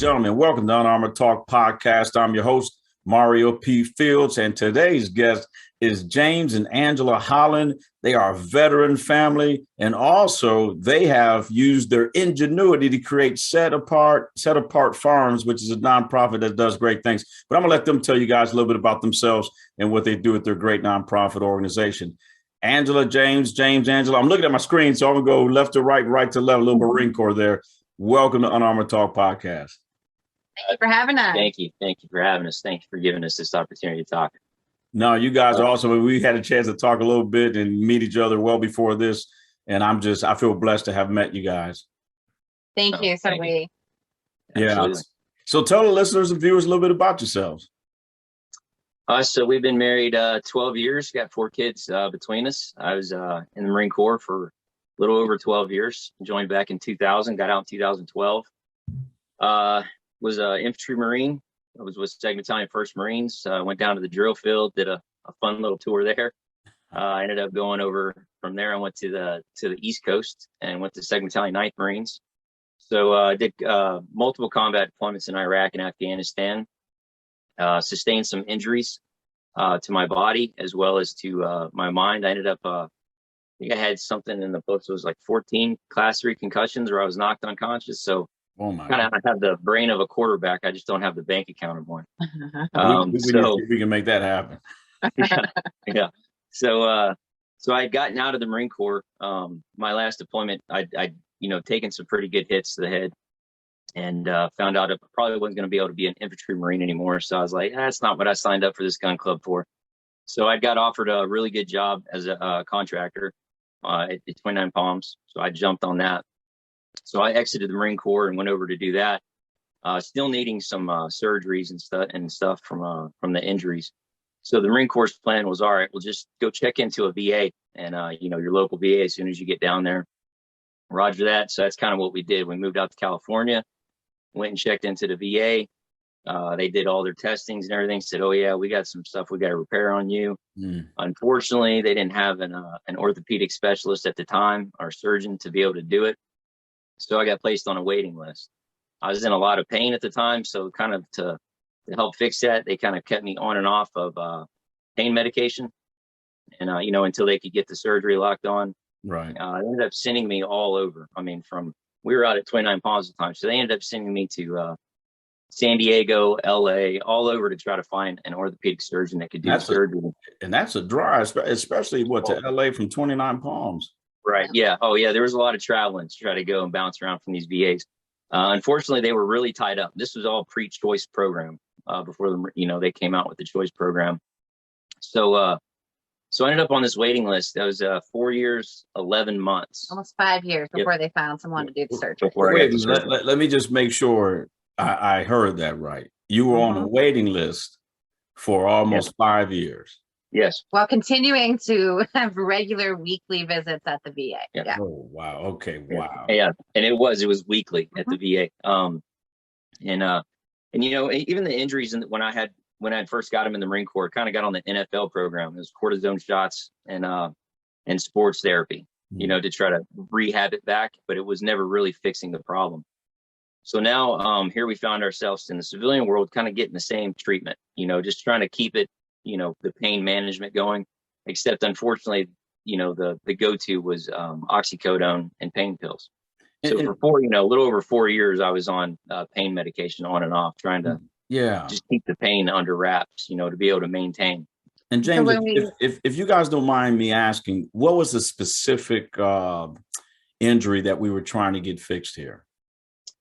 gentlemen, welcome to Unarmored Talk podcast. I'm your host, Mario P. Fields, and today's guest is James and Angela Hollon. They are a veteran family, and also they have used their ingenuity to create Set Apart Farms, which is a nonprofit that does great things. But I'm gonna let them tell you guys a little bit about themselves and what they do at their great nonprofit organization. Angela, James, Angela. I'm looking at my screen, so I'm gonna go left to right, right to left, a little Marine Corps there. Welcome to Unarmored Talk podcast. Thank you for having us. Thank you for having us. Thank you for giving us this opportunity to talk. No, you guys are awesome. We had a chance to talk a little bit and meet each other well before this, and I feel blessed to have met you guys. Thank you. So you. Yeah. Absolutely. So tell the listeners and viewers a little bit about yourselves. So we've been married 12 years, got 4 kids between us. I was in the Marine Corps for a little over 12 years, joined back in 2000, got out in 2012. Was an infantry Marine. I was with 2nd Battalion 1st Marines. Went down to the drill field, did a fun little tour there. I ended up going over from there. I went to the East Coast and went to 2nd Battalion 9th Marines. So I did multiple combat deployments in Iraq and Afghanistan. Sustained some injuries to my body as well as to my mind. I ended up, I think I had something in the books. It was like 14 class 3 concussions where I was knocked unconscious. So kind of I have the brain of a quarterback. I just don't have the bank account of one. We can make that happen. Yeah. So I had gotten out of the Marine Corps. My last deployment, I'd taken some pretty good hits to the head. And found out I probably wasn't going to be able to be an infantry Marine anymore. So I was like, that's not what I signed up for this gun club for. So I got offered a really good job as a contractor at 29 Palms. So I jumped on that. So I exited the Marine Corps and went over to do that. Still needing some surgeries and stuff from the injuries. So the Marine Corps' plan was, all right, we'll just go check into a VA and your local VA as soon as you get down there. Roger that. So that's kind of what we did. We moved out to California. Went and checked into the VA. They did all their testings and everything. Said, "Oh yeah, we got some stuff we got to repair on you." Unfortunately, they didn't have an orthopedic specialist at the time, or surgeon, to be able to do it. So I got placed on a waiting list. I was in a lot of pain at the time, so kind of to help fix that, they kind of kept me on and off of pain medication, and until they could get the surgery locked on. Right. They ended up sending me all over. I mean, we were out at 29 Palms at the time. So they ended up sending me to San Diego, LA, all over to try to find an orthopedic surgeon that could do surgery. And that's a drive, especially to LA from 29 Palms. Right. Yeah. Oh, yeah. There was a lot of traveling to try to go and bounce around from these VAs. Unfortunately, they were really tied up. This was all pre-choice program before they came out with the choice program. So I ended up on this waiting list. That was 4 years, 11 months. Almost 5 years before they found someone to do the surgery. Wait, let me just make sure I heard that right. You were on a waiting list for almost 5 years. Yes. While continuing to have regular weekly visits at the VA. Yeah. Oh, wow. Okay. Wow. Yeah. And it was weekly at the VA. And even the injuries when I first got him in the Marine Corps, kind of got on the NFL program. It was cortisone shots and sports therapy, to try to rehab it back, but it was never really fixing the problem. So now here we found ourselves in the civilian world, kind of getting the same treatment, just trying to keep it, the pain management going, except unfortunately, the go-to was oxycodone and pain pills. So for a little over 4 years, I was on pain medication on and off, trying to just keep the pain under wraps, to be able to maintain. And James, if you guys don't mind me asking, what was the specific injury that we were trying to get fixed here?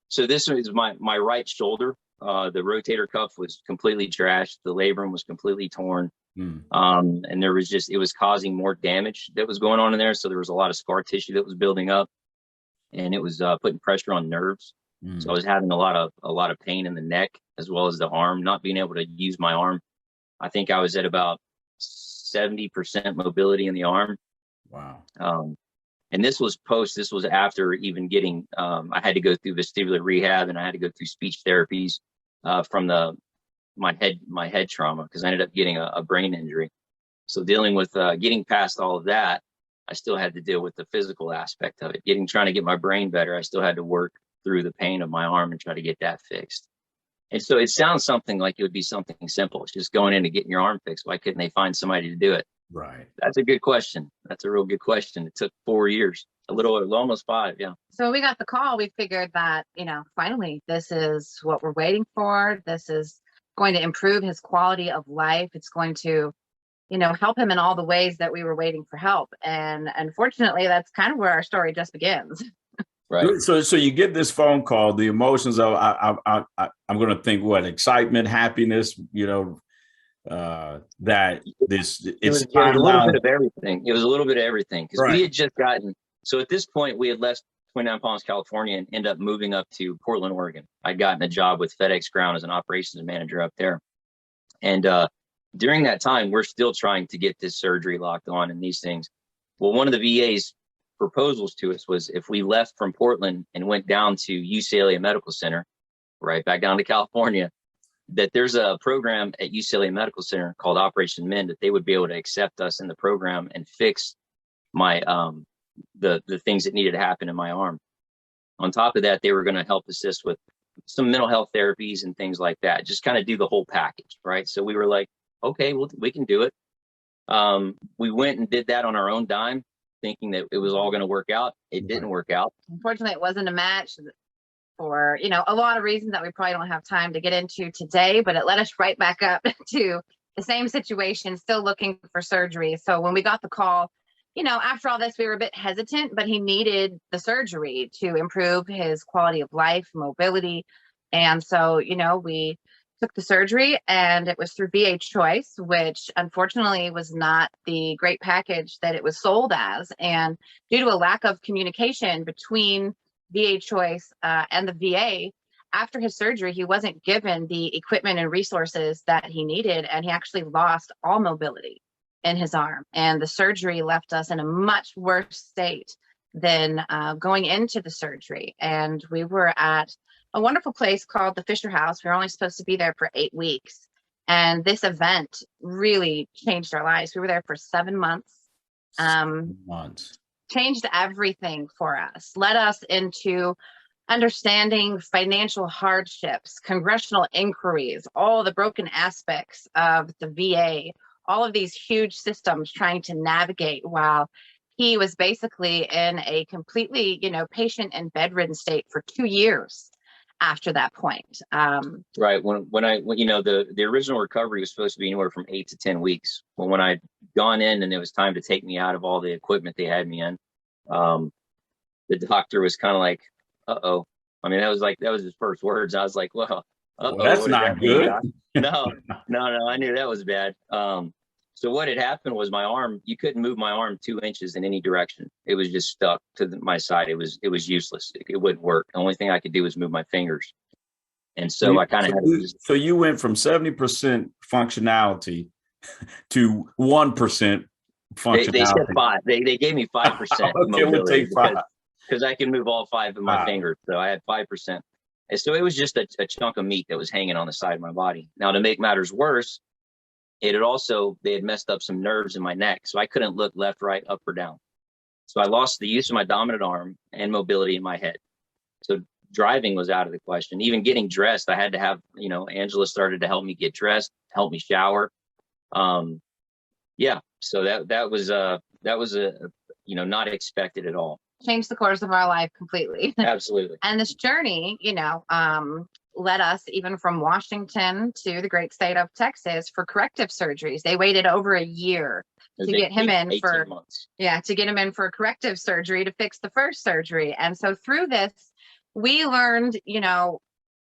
So this was my right shoulder. The rotator cuff was completely trashed. The labrum was completely torn. And it was causing more damage that was going on in there. So there was a lot of scar tissue that was building up, and it was putting pressure on nerves. So I was having a lot of pain in the neck as well as the arm, not being able to use my arm. I think I was at about 70% mobility in the arm. Wow. And this was after even getting, I had to go through vestibular rehab, and I had to go through speech therapies from my head trauma, because I ended up getting a brain injury. So dealing with getting past all of that, I still had to deal with the physical aspect of it. Trying to get my brain better, I still had to work through the pain of my arm and try to get that fixed. And so it sounds something like it would be something simple. It's just going in and getting your arm fixed. Why couldn't they find somebody to do it? Right. That's a good question. That's a real good question. It took 4 years, almost 5. Yeah. So when we got the call, we figured that, finally, this is what we're waiting for. This is going to improve his quality of life. It's going to, help him in all the ways that we were waiting for help. And unfortunately, that's kind of where our story just begins. Right. So you get this phone call, the emotions of I'm going to think what excitement, happiness, that it's it was a little bit of everything. It was a little bit of everything because we had just gotten. So at this point, we had left 29 Palms, California, and ended up moving up to Portland, Oregon. I'd gotten a job with FedEx Ground as an operations manager up there, and during that time, we're still trying to get this surgery locked on and these things. Well, one of the VA's proposals to us was if we left from Portland and went down to UCLA Medical Center, right back down to California, that there's a program at UCLA Medical Center called Operation Mend that they would be able to accept us in the program and fix my the things that needed to happen in my arm. On top of that, they were going to help assist with some mental health therapies and things like that, just kind of do the whole package, right? So we were like, okay, well, we can do it. We went and did that on our own dime, thinking that it was all going to work out. It didn't work out. Unfortunately, it wasn't a match for, a lot of reasons that we probably don't have time to get into today, but it led us right back up to the same situation, still looking for surgery. So when we got the call, after all this, we were a bit hesitant, but he needed the surgery to improve his quality of life, mobility. And so, we took the surgery, and it was through VA Choice, which unfortunately was not the great package that it was sold as. And due to a lack of communication between VA Choice and the VA, after his surgery, he wasn't given the equipment and resources that he needed, and he actually lost all mobility in his arm. And the surgery left us in a much worse state than going into the surgery. And we were at a wonderful place called the Fisher House. We were only supposed to be there for 8 weeks. And this event really changed our lives. We were there for 7 months. 7 months. Changed everything for us, led us into understanding financial hardships, congressional inquiries, all the broken aspects of the VA, all of these huge systems trying to navigate while he was basically in a completely, patient and bedridden state for 2 years after that point. Right. When the original recovery was supposed to be anywhere from 8 to 10 weeks. Well, when I'd gone in and it was time to take me out of all the equipment they had me in, the doctor was kind of like, uh-oh. I mean, that was his first words. I was like, well, uh-oh. Well, that's not good. No, I knew that was bad. So what had happened was my arm, you couldn't move my arm 2 inches in any direction. It was just stuck to my side. It was useless. It wouldn't work. The only thing I could do was move my fingers. And so I kind of had to So you went from 70% functionality to 1% functionality. They said 5. They gave me 5% Okay, mobility, we'll take 5. because I can move all 5 of my fingers. So I had 5%. And so it was just a chunk of meat that was hanging on the side of my body. Now, to make matters worse, they had messed up some nerves in my neck. So I couldn't look left, right, up, or down. So I lost the use of my dominant arm and mobility in my head. So driving was out of the question. Even getting dressed, I had to have, Angela started to help me get dressed, help me shower. Yeah. So that was not expected at all. Changed the course of our life completely. Absolutely. And this journey, led us even from Washington to the great state of Texas for corrective surgeries. They waited over a year to get him in for months. To get him in for corrective surgery to fix the first surgery. And so through this, we learned,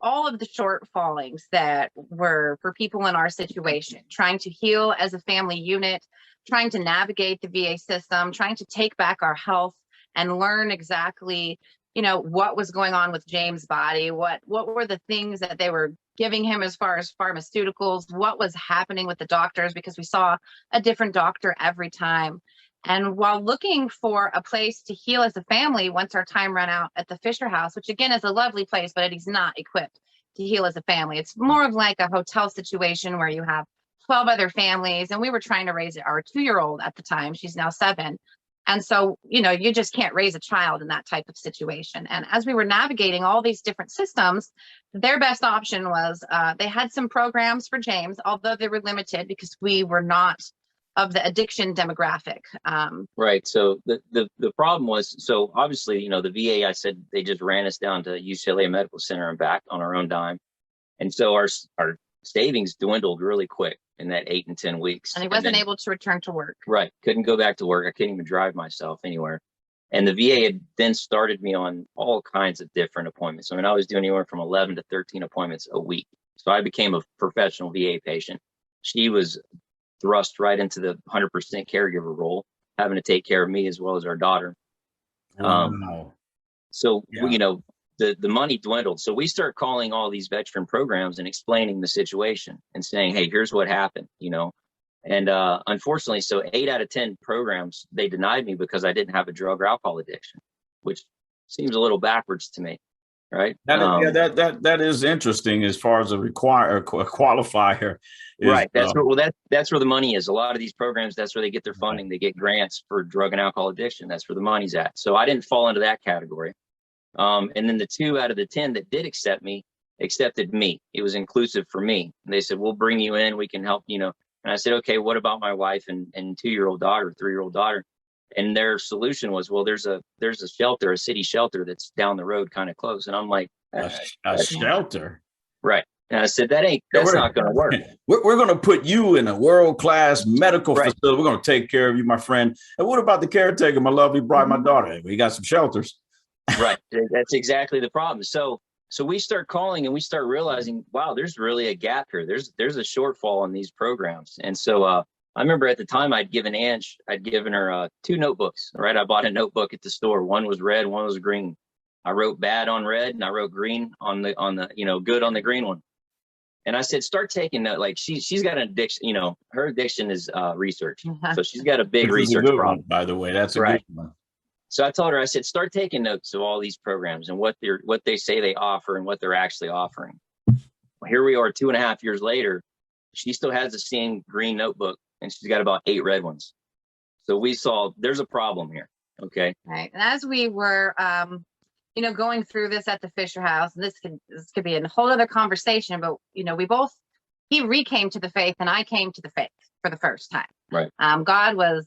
all of the shortfallings that were for people in our situation, trying to heal as a family unit, trying to navigate the VA system, trying to take back our health and learn exactly, what was going on with James' body, what were the things that they were giving him as far as pharmaceuticals, what was happening with the doctors, because we saw a different doctor every time. And while looking for a place to heal as a family, once our time ran out at the Fisher House, which again is a lovely place, but it is not equipped to heal as a family. It's more of like a hotel situation where you have 12 other families. And we were trying to raise our 2-year-old at the time. She's now 7. And so, you just can't raise a child in that type of situation. And as we were navigating all these different systems, their best option was they had some programs for James, although they were limited because we were not of the addiction demographic. Right. So the problem was, so obviously, the VA, I said they just ran us down to UCLA Medical Center and back on our own dime. And so our savings dwindled really quick in that 8 and 10 weeks. And he wasn't able to return to work. Right. Couldn't go back to work. I couldn't even drive myself anywhere. And the VA had then started me on all kinds of different appointments. I mean, I was doing anywhere from 11 to 13 appointments a week. So I became a professional VA patient. She was thrust right into the 100% caregiver role, having to take care of me as well as our daughter. Wow. So, the money dwindled. So we start calling all these veteran programs and explaining the situation and saying, hey, here's what happened, And unfortunately, so 8 out of 10 programs, they denied me because I didn't have a drug or alcohol addiction, which seems a little backwards to me. Right. That is interesting as far as a qualifier. Right. That's where the money is. A lot of these programs, that's where they get their funding. They get grants for drug and alcohol addiction. That's where the money's at. So I didn't fall into that category. And then the 2 out of the 10 that did accepted me. It was inclusive for me. And they said, we'll bring you in. We can help, And I said, okay, what about my wife and 2-year-old daughter, 3-year-old daughter? And their solution was, well, there's a shelter, a city shelter that's down the road kind of close. And I'm like, a shelter. Right. And I said, that's not going to work. We're going to put you in a world-class medical facility. We're going to take care of you, my friend. And what about the caretaker, my lovely bride, my daughter? We got some shelters. Right. That's exactly the problem. So we start calling and we start realizing, wow, there's really a gap here. There's a shortfall in these programs. And so I remember at the time I'd given her 2 notebooks, right? I bought a notebook at the store. One was red, one was green. I wrote bad on red and I wrote green on the good on the green one. And I said, start taking that. Like she's got an addiction, her addiction is research. So she's got a big research problem. By the way, that's a good one. So I told her, I said, start taking notes of all these programs and what they say they offer and what they're actually offering. Well, here we are 2.5 years later. She still has the same green notebook and she's got about 8 red ones. So we saw there's a problem here. Okay. Right. And as we were, going through this at the Fisher House, and this could be a whole other conversation, but, he recame to the faith and I came to the faith for the first time. Right. God was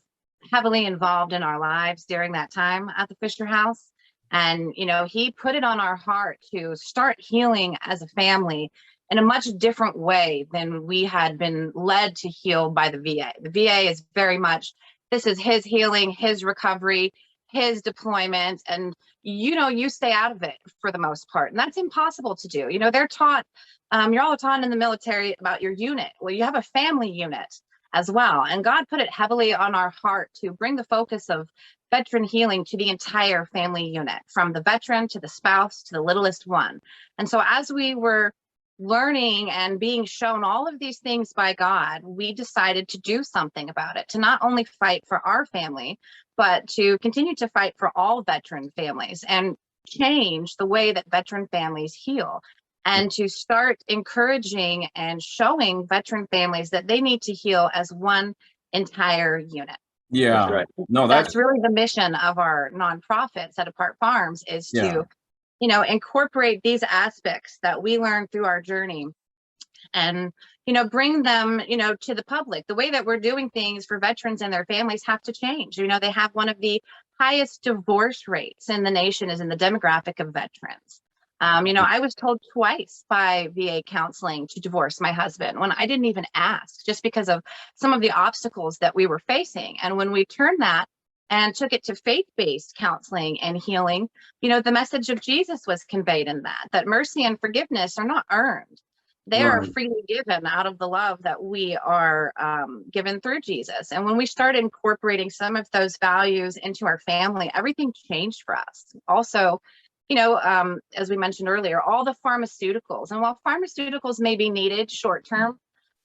heavily involved in our lives during that time at the Fisher House. And, he put it on our heart to start healing as a family in a much different way than we had been led to heal by the VA. The VA is very much, this is his healing, his recovery, his deployment, and you stay out of it for the most part. And that's impossible to do. They're taught, you're all taught in the military about your unit. Well, you have a family unit as well. And God put it heavily on our heart to bring the focus of veteran healing to the entire family unit, from the veteran to the spouse to the littlest one. And so as we were learning and being shown all of these things by God, we decided to do something about it, to not only fight for our family, but to continue to fight for all veteran families and change the way that veteran families heal, and to start encouraging and showing veteran families that they need to heal as one entire unit. Yeah. That's right. No, that's really the mission of our nonprofit, Set Apart Farms, is to incorporate these aspects that we learned through our journey and, bring them, to the public. The way that we're doing things for veterans and their families have to change. They have one of the highest divorce rates in the nation is in the demographic of veterans. I was told twice by VA counseling to divorce my husband when I didn't even ask, just because of some of the obstacles that we were facing. And when we turned that and took it to faith-based counseling and healing, the message of Jesus was conveyed in that mercy and forgiveness are not earned. They are freely given out of the love that we are given through Jesus. And when we started incorporating some of those values into our family, everything changed for us. Also, as we mentioned earlier, all the pharmaceuticals, and while pharmaceuticals may be needed short-term,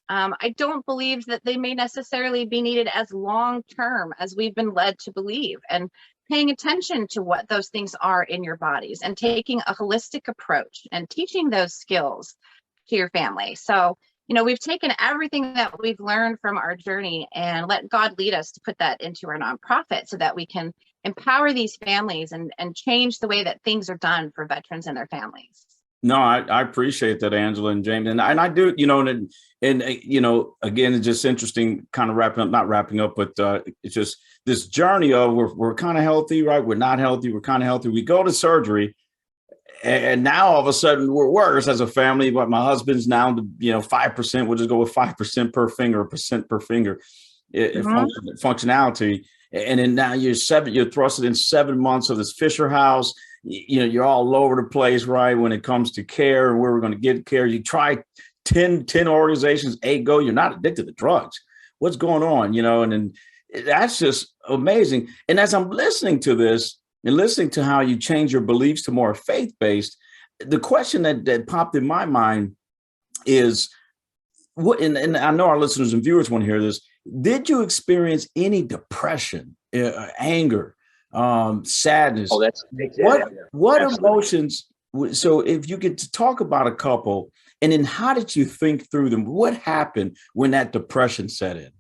I don't believe that they may necessarily be needed as long-term as we've been led to believe, and paying attention to what those things are in your bodies and taking a holistic approach and teaching those skills to your family. So, we've taken everything that we've learned from our journey and let God lead us to put that into our nonprofit so that we can empower these families and change the way that things are done for veterans and their families. No, I appreciate that, Angela and James. And I do, again, it's just interesting kind of not wrapping up, but it's just this journey of we're kind of healthy, right? We're not healthy. We're kind of healthy. We go to surgery. And now all of a sudden we're worse as a family. But my husband's now, 5%. We'll just go with 5% per finger, percent per finger, functionality. And then now you're thrusted in 7 months of this Fisher House. You're all over the place, right? When it comes to care and where we're going to get care, you try 10 organizations, 8 go. You're not addicted to drugs. What's going on? And that's just amazing. And as I'm listening to this, and listening to how you change your beliefs to more faith-based, the question that popped in my mind is, what? And I know our listeners and viewers want to hear this. Did you experience any depression, anger, sadness? Oh, that's what emotions? So, if you could talk about a couple, and then how did you think through them? What happened when that depression set in?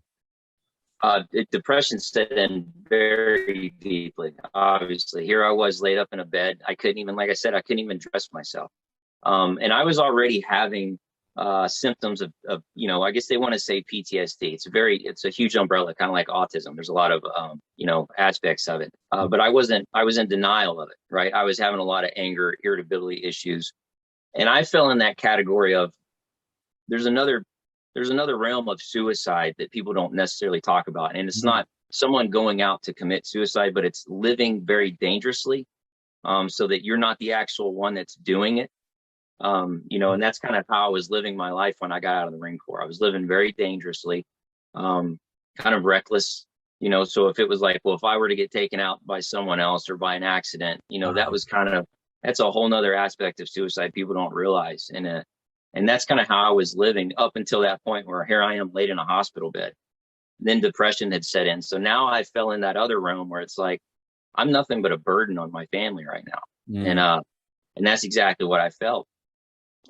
Depression set in very deeply. Obviously, here I was laid up in a bed. I couldn't even, like I said, I couldn't even dress myself. And I was already having symptoms of, I guess they want to say PTSD. It's a huge umbrella, kind of like autism. There's a lot of, aspects of it. But I was in denial of it, right? I was having a lot of anger, irritability issues. And I fell in that category of, there's another realm of suicide that people don't necessarily talk about. And it's not someone going out to commit suicide, but it's living very dangerously, so that you're not the actual one that's doing it. And that's kind of how I was living my life when I got out of the Marine Corps. I was living very dangerously, kind of reckless, so if it was like, well, if I were to get taken out by someone else or by an accident, that's a whole nother aspect of suicide people don't realize. And that's kind of how I was living up until that point where here I am laid in a hospital bed. Then depression had set in. So now I fell in that other realm where it's like, I'm nothing but a burden on my family right now. And that's exactly what I felt.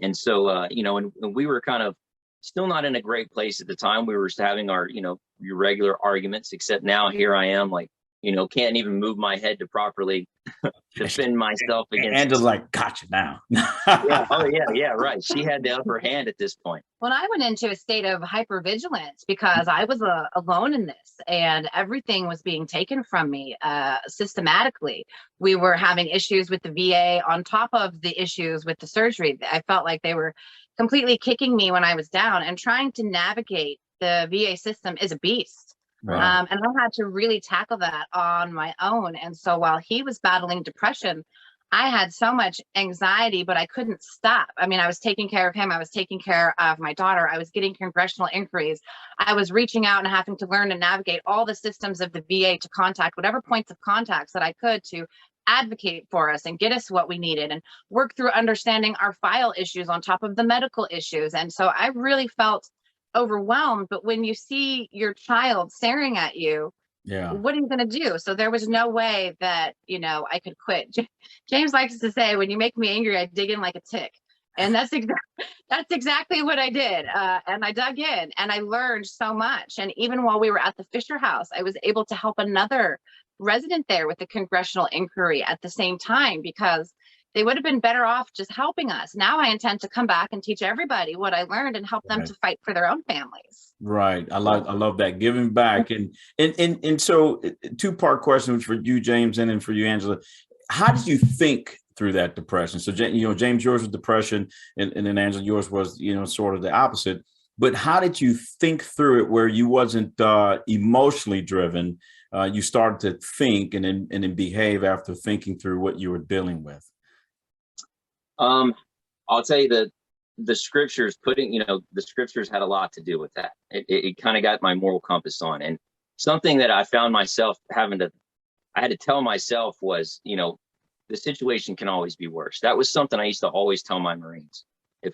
And so, and we were kind of still not in a great place at the time. We were having our, your regular arguments, except now here I am, like, can't even move my head to properly defend myself against. Angela's like, gotcha now. Yeah. Oh, yeah, right. She had the upper hand at this point. Well, I went into a state of hypervigilance because I was alone in this and everything was being taken from me systematically. We were having issues with the VA on top of the issues with the surgery. I felt like they were completely kicking me when I was down, and trying to navigate the VA system is a beast. Right. And I had to really tackle that on my own. And so while he was battling depression, I had so much anxiety, but I couldn't stop. I mean, I was taking care of him. I was taking care of my daughter. I was getting congressional inquiries. I was reaching out and having to learn and navigate all the systems of the VA to contact whatever points of contacts that I could to advocate for us and get us what we needed and work through understanding our file issues on top of the medical issues. And so I really felt overwhelmed. But when you see your child staring at you, what are you going to do? So there was no way that, I could quit. James likes to say, when you make me angry, I dig in like a tick. And that's exactly what I did. And I dug in and I learned so much. And even while we were at the Fisher House, I was able to help another resident there with the congressional inquiry at the same time, because they would have been better off just helping us. Now I intend to come back and teach everybody what I learned and help them to fight for their own families. Right. I love that, giving back. And so 2-part question for you, James, and then for you, Angela. How did you think through that depression? So, James, yours was depression, and then Angela, yours was, sort of the opposite. But how did you think through it where you wasn't emotionally driven? You started to think and then behave after thinking through what you were dealing with. I'll tell you that the scriptures the scriptures had a lot to do with that. It kind of got my moral compass on, and something that I found myself I had to tell myself was, the situation can always be worse. That was something I used to always tell my Marines.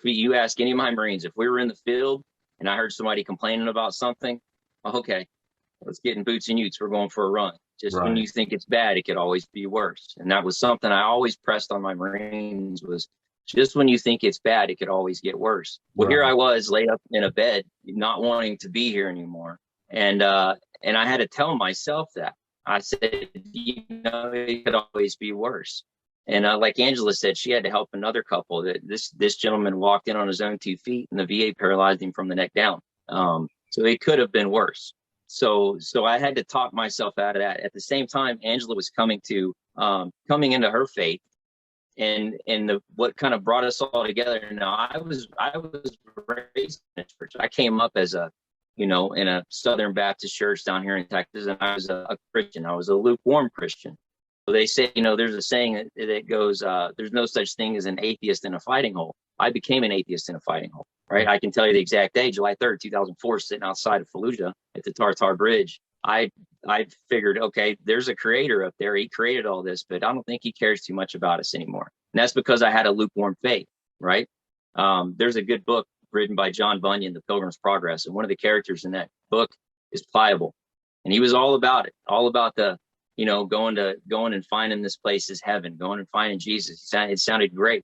You ask any of my Marines, if we were in the field and I heard somebody complaining about something, okay, let's get in boots and utes. We're going for a run. Just when you think it's bad, it could always be worse. And that was something I always pressed on my Marines was, Just when you think it's bad, it could always get worse. Well, Right. here I was laid up in a bed, not wanting to be here anymore. And I had to tell myself that. I said, it could always be worse. And like Angela said, she had to help another couple. That this gentleman walked in on his own 2 feet, and the VA paralyzed him from the neck down. So it could have been worse. So I had to talk myself out of that. At the same time, Angela was coming into her faith, and what kind of brought us all together. Now, I was raised in a church. I came up as in a Southern Baptist church down here in Texas, and I was a Christian. I was a lukewarm Christian. So they say, there's a saying that goes, there's no such thing as an atheist in a fighting hole. I became an atheist in a fighting hole, right? I can tell you the exact day, July 3rd, 2004, sitting outside of Fallujah at the Tartar Bridge. I figured, okay, there's a creator up there. He created all this, but I don't think he cares too much about us anymore. And that's because I had a lukewarm faith, right? There's a good book written by John Bunyan, The Pilgrim's Progress. And one of the characters in that book is Pliable. And he was all about it, all about the, going and finding this place is heaven, going and finding Jesus. It sounded great.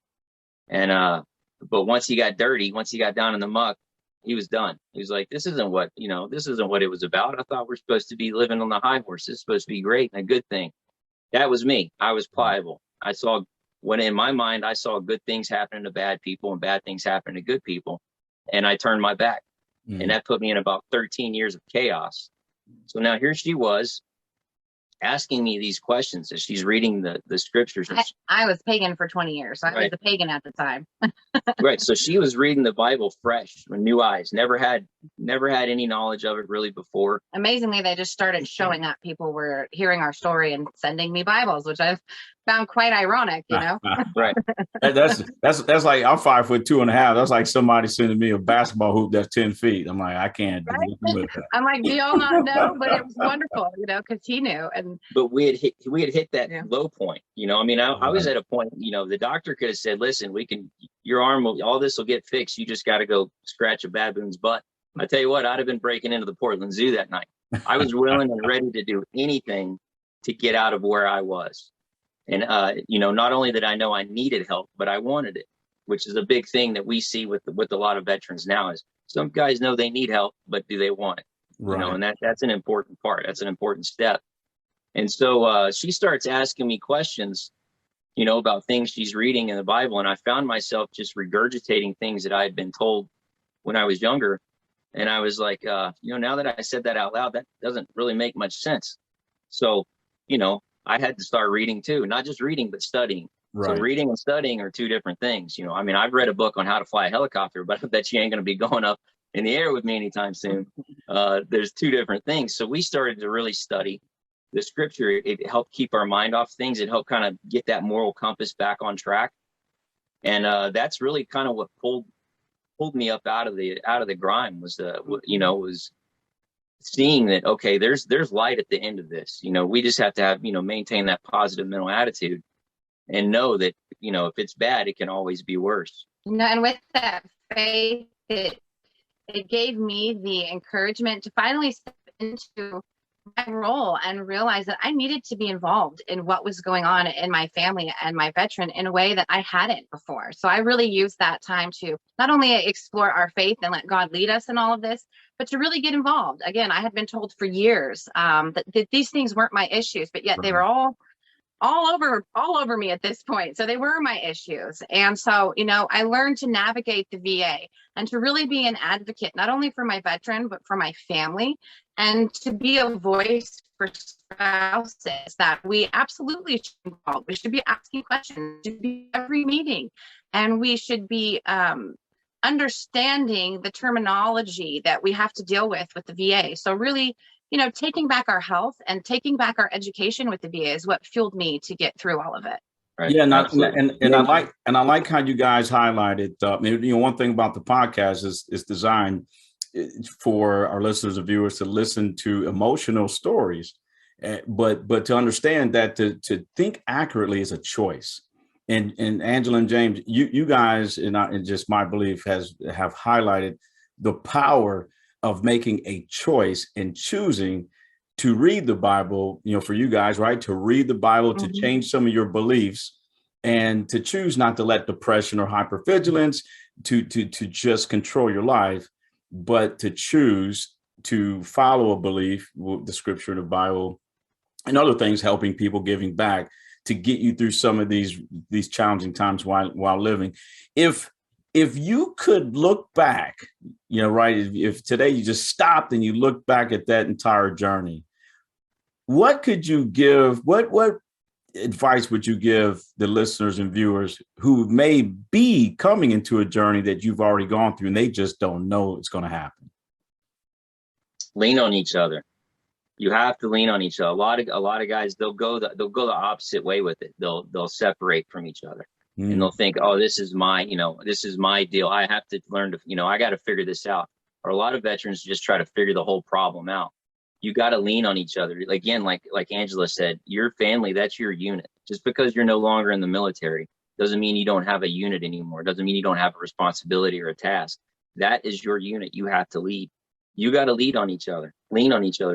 And, but once he got dirty, once he got down in the muck, he was done. He was like, this isn't what it was about. I thought we're supposed to be living on the high horse. It's supposed to be great and a good thing. That was me. I was pliable. In my mind, I saw good things happening to bad people and bad things happening to good people. And I turned my back. And that put me in about 13 years of chaos. So now here she was asking me these questions as she's reading the scriptures. I was pagan for 20 years. So I Right. was a pagan at the time. Right. So she was reading the Bible fresh with new eyes, never had any knowledge of it really before. Amazingly, they just started showing up. People were hearing our story and sending me Bibles, which I've found quite ironic, Right. That's like, I'm 5'2.5". That's like somebody sending me a basketball hoop that's 10 feet. I'm like, I can't do nothing with that. I'm like, do y'all not know? But it was wonderful, because he knew. But we had hit that Yeah. low point. I was at a point, the doctor could have said, listen, your arm, all this will get fixed. You just got to go scratch a baboon's butt. I tell you what, I'd have been breaking into the Portland Zoo that night. I was willing and ready to do anything to get out of where I was. And, not only did I know I needed help, but I wanted it, which is a big thing that we see with a lot of veterans now is some guys know they need help, but do they want it? Right. And that's an important part. That's an important step. And so she starts asking me questions, about things she's reading in the Bible. And I found myself just regurgitating things that I had been told when I was younger. And I was like, now that I said that out loud, that doesn't really make much sense. So, I had to start reading too, not just reading, but studying. Right. So reading and studying are two different things. I've read a book on how to fly a helicopter, but I bet you ain't going to be going up in the air with me anytime soon. There's two different things. So we started to really study the scripture. It helped keep our mind off things. It helped kind of get that moral compass back on track. And that's really kind of what pulled me up out of the grime was seeing that, okay, there's light at the end of this. We just have to have, maintain that positive mental attitude and know that, if it's bad, it can always be worse. And with that faith, it gave me the encouragement to finally step into my role and realize that I needed to be involved in what was going on in my family and my veteran in a way that I hadn't before. So I really used that time to not only explore our faith and let God lead us in all of this, but to really get involved. Again, I had been told for years that these things weren't my issues, but yet they were all over me at this point. So they were my issues. And so, I learned to navigate the VA and to really be an advocate, not only for my veteran, but for my family, and to be a voice for spouses that we absolutely should be involved. We should be asking questions, we should be every meeting, and we should be understanding the terminology that we have to deal with the VA. So really, taking back our health and taking back our education with the VA is what fueled me to get through all of it. Right? Yeah, and I like how you guys highlighted. One thing about the podcast is designed for our listeners and viewers to listen to emotional stories, but to understand that to think accurately is a choice. And Angela and James, you guys, and just my belief have highlighted the power of making a choice and choosing to read the Bible, for you guys, right? To read the Bible, to change some of your beliefs and to choose not to let depression or hypervigilance to just control your life, but to choose to follow a belief, the scripture, the Bible, and other things, helping people, giving back, to get you through some of these challenging times while living. If you could look back, right, if today you just stopped and you look back at that entire journey, what could you give? What advice would you give the listeners and viewers who may be coming into a journey that you've already gone through and they just don't know it's going to happen? Lean on each other. You have to lean on each other. A lot of guys, they'll go the opposite way with it. They'll separate from each other, and they'll think, oh, this is my deal. I have to learn to, I got to figure this out. Or a lot of veterans just try to figure the whole problem out. You got to lean on each other. Again, like Angela said, your family, that's your unit. Just because you're no longer in the military doesn't mean you don't have a unit anymore. Doesn't mean you don't have a responsibility or a task. That is your unit. You have to lead. You got to lean on each other.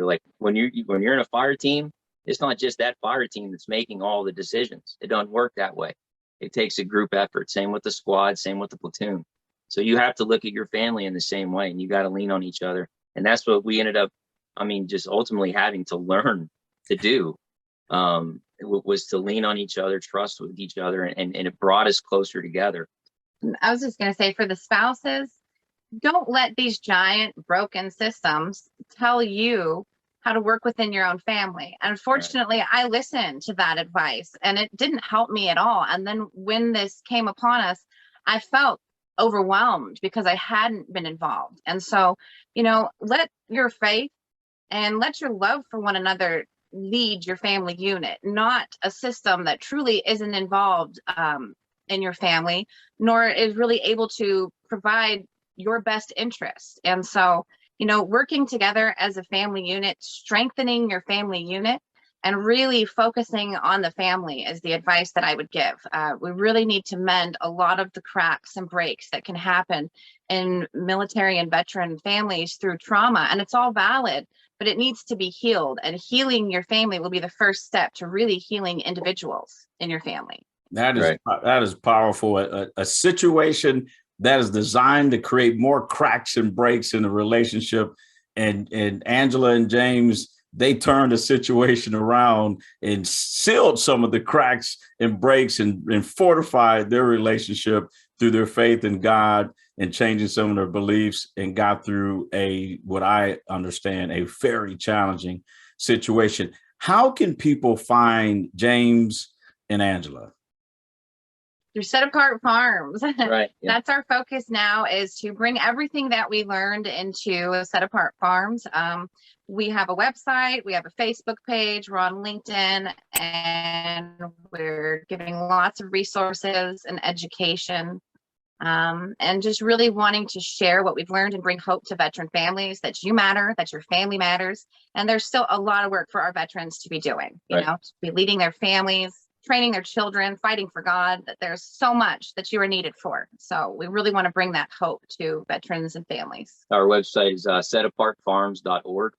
Like when you're in a fire team, it's not just that fire team that's making all the decisions. It doesn't work that way. It takes a group effort. Same with the squad, same with the platoon. So you have to look at your family in the same way, and you got to lean on each other. And that's what we ended up, just ultimately having to learn to do, was to lean on each other, trust with each other, and it brought us closer together. I was just going to say, for the spouses, don't let these giant broken systems tell you how to work within your own family. Unfortunately, right. I listened to that advice and it didn't help me at all. And then when this came upon us, I felt overwhelmed because I hadn't been involved. And so, let your faith and let your love for one another lead your family unit, not a system that truly isn't involved in your family, nor is really able to provide your best interest. And so, working together as a family unit, strengthening your family unit, and really focusing on the family is the advice that I would give. We really need to mend a lot of the cracks and breaks that can happen in military and veteran families through trauma. And it's all valid, but it needs to be healed. And healing your family will be the first step to really healing individuals in your family. That is powerful. A situation that is designed to create more cracks and breaks in the relationship. And Angela and James, they turned the situation around and sealed some of the cracks and breaks and fortified their relationship through their faith in God and changing some of their beliefs, and got through what I understand, a very challenging situation. How can people find James and Angela? Through Set Apart Farms. Right. Yeah. That's our focus now, is to bring everything that we learned into Set Apart Farms. We have a website, we have a Facebook page, we're on LinkedIn, and we're giving lots of resources and education, and just really wanting to share what we've learned and bring hope to veteran families, that you matter, that your family matters. And there's still a lot of work for our veterans to be doing, to be leading their families, training their children, fighting for God, that there's so much that you are needed for. So we really want to bring that hope to veterans and families. Our website is setapartfarms.org.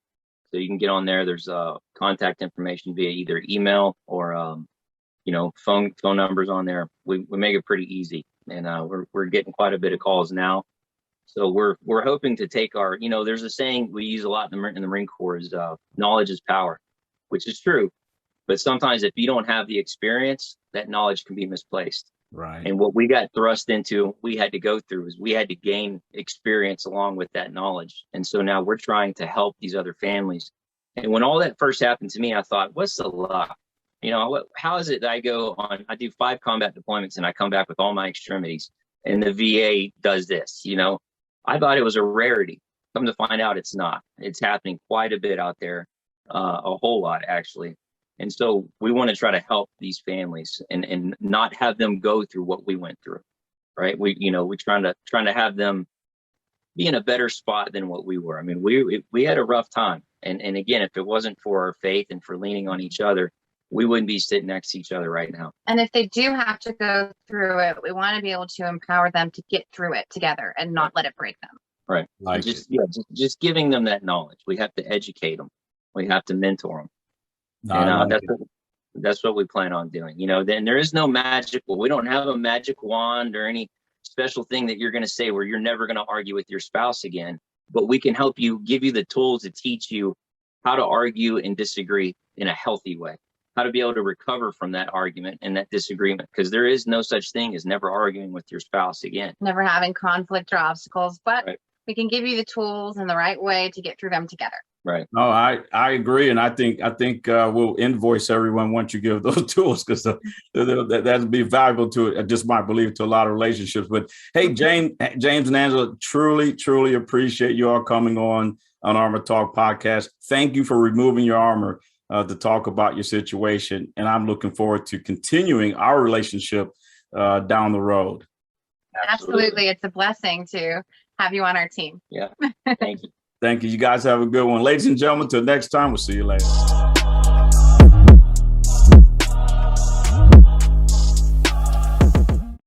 So you can get on there. There's contact information via either email or, phone numbers on there. We make it pretty easy, and we're getting quite a bit of calls now. So we're hoping to take our, there's a saying we use a lot in the Marine Corps is knowledge is power, which is true. But sometimes if you don't have the experience, that knowledge can be misplaced. Right. And what we got thrust into, we had to go through, is we had to gain experience along with that knowledge. And so now we're trying to help these other families. And when all that first happened to me, I thought, what's the luck? How is it that I do 5 combat deployments and I come back with all my extremities, and the VA does this? I thought it was a rarity. Come to find out, it's not. It's happening quite a bit out there, a whole lot actually. And so we want to try to help these families and not have them go through what we went through, right? We're trying to have them be in a better spot than what we were. We had a rough time. And again, if it wasn't for our faith and for leaning on each other, we wouldn't be sitting next to each other right now. And if they do have to go through it, we want to be able to empower them to get through it together and not let it break them. Right. Just giving them that knowledge. We have to educate them. We have to mentor them. No, That's what we plan on doing. Then there is no magic. Well, we don't have a magic wand or any special thing that you're going to say where you're never going to argue with your spouse again. But we can help you, give you the tools to teach you how to argue and disagree in a healthy way, how to be able to recover from that argument and that disagreement, because there is no such thing as never arguing with your spouse again. Never having conflict or obstacles, but Right. we can give you the tools and the right way to get through them together. Right. No, I agree, and I think we'll invoice everyone once you give those tools, because that'll be valuable to, just my belief, to a lot of relationships. But hey, James and Angela, truly appreciate you all coming on Unarmored Talk podcast. Thank you for removing your armor to talk about your situation, and I'm looking forward to continuing our relationship down the road. Absolutely. It's a blessing to have you on our team. Yeah. Thank you. Thank you. You guys have a good one. Ladies and gentlemen, till next time, we'll see you later.